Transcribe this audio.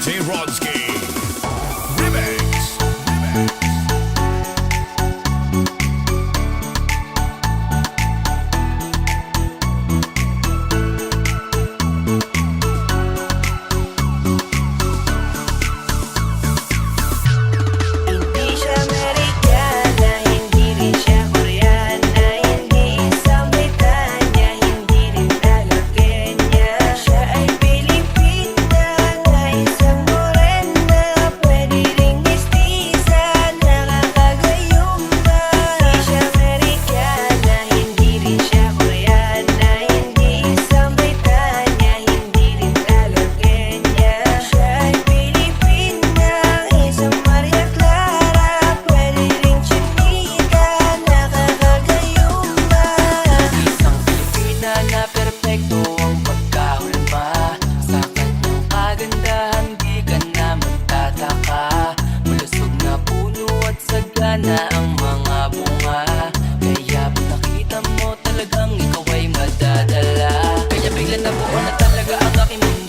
DJ Rodski Remix. Hindi siya Amerikana, hindi rin siya Koreana, hindi isang Britanya, hindi rin taga Kenya. Siya ay Pilipina, na isang morena, pwede ring mestiza, nakakagayuma. Hindi siya Amerikana, hindi rin siya Koreana, hindi isang Britanya, hindi rin taga Kenya. Siya ay Pilipina, isang Maria Clara, pwede ring chinita, nakakagayuma. Isang Pilipina na perpekto ang pagkahulma. Sa kanyang kagandahan di ka na magtataka. Malusog na puno at sagana ang mga bunga. Kaya pag nakita mo talagang ikaw ay madadala. Kaya bigla na buo na talaga ang aking mundo.